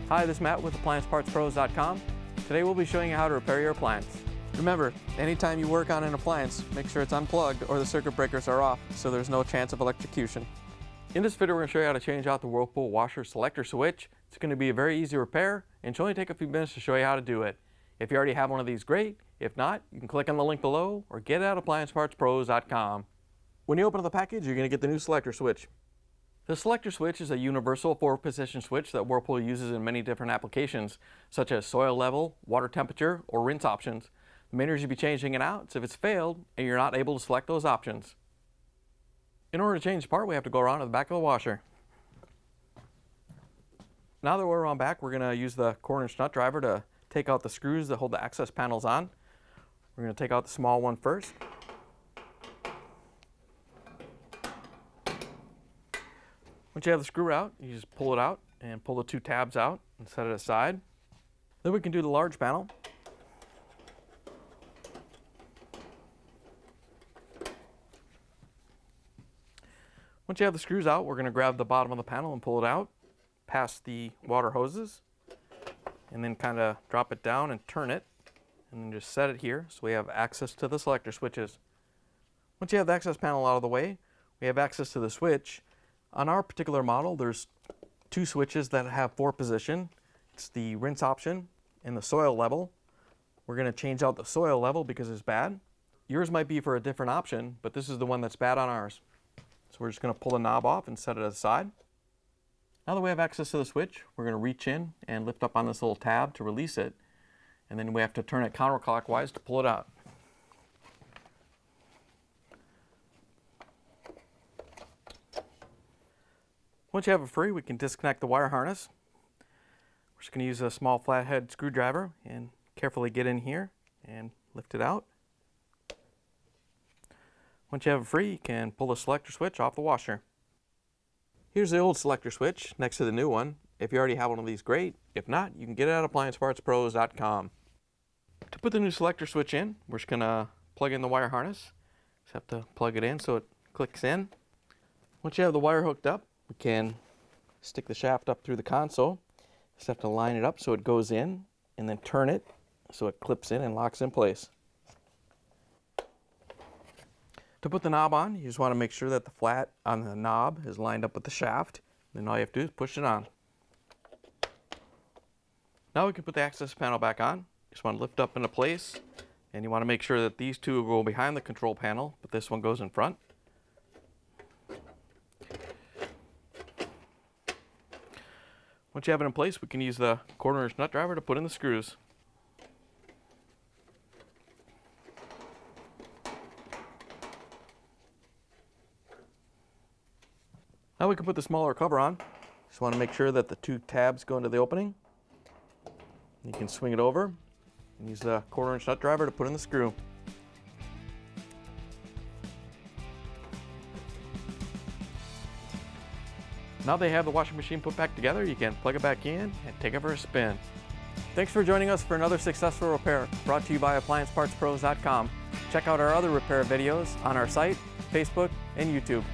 Hi, this is Matt with AppliancePartsPros.com. Today we'll be showing you how to repair your appliance. Remember, anytime you work on an appliance, make sure it's unplugged or the circuit breakers are off so there's no chance of electrocution. In this video we're going to show you how to change out the Whirlpool Washer Selector Switch. It's going to be a very easy repair and it should only take a few minutes to show you how to do it. If you already have one of these, great. If not, you can click on the link below or get it at AppliancePartsPros.com. When you open up the package, you're going to get the new selector switch. The selector switch is a universal 4-position switch that Whirlpool uses in many different applications, such as soil level, water temperature, or rinse options. The main reason you'll be changing it out is if it's failed and you're not able to select those options. In order to change the part, we have to go around to the back of the washer. Now that we're around back, we're going to use the 1/4-inch nut driver to take out the screws that hold the access panels on. We're going to take out the small one first. Once you have the screw out, you just pull it out and pull the 2 tabs out and set it aside. Then we can do the large panel. Once you have the screws out, we're going to grab the bottom of the panel and pull it out past the water hoses and then kind of drop it down and turn it and then just set it here so we have access to the selector switches. Once you have the access panel out of the way, we have access to the switch. On our particular model, there's 2 switches that have 4 position. It's the rinse option and the soil level. We're going to change out the soil level because it's bad. Yours might be for a different option, but this is the one that's bad on ours. So we're just going to pull the knob off and set it aside. Now that we have access to the switch, we're going to reach in and lift up on this little tab to release it. And then we have to turn it counterclockwise to pull it out. Once you have it free, we can disconnect the wire harness. We're just going to use a small flathead screwdriver and carefully get in here and lift it out. Once you have it free, you can pull the selector switch off the washer. Here's the old selector switch next to the new one. If you already have one of these, great. If not, you can get it at AppliancePartsPros.com. To put the new selector switch in, we're just going to plug in the wire harness. Just have to plug it in so it clicks in. Once you have the wire hooked up, we can stick the shaft up through the console. Just have to line it up so it goes in and then turn it so it clips in and locks in place. To put the knob on, you just want to make sure that the flat on the knob is lined up with the shaft. Then all you have to do is push it on. Now we can put the access panel back on. You just want to lift up into place and you want to make sure that these 2 go behind the control panel, but this one goes in front. Once you have it in place, we can use the 1/4-inch nut driver to put in the screws. Now we can put the smaller cover on. Just want to make sure that the 2 tabs go into the opening. You can swing it over and use the 1/4-inch nut driver to put in the screw. Now they have the washing machine put back together, you can plug it back in and take it for a spin. Thanks for joining us for another successful repair brought to you by AppliancePartsPros.com. Check out our other repair videos on our site, Facebook, and YouTube.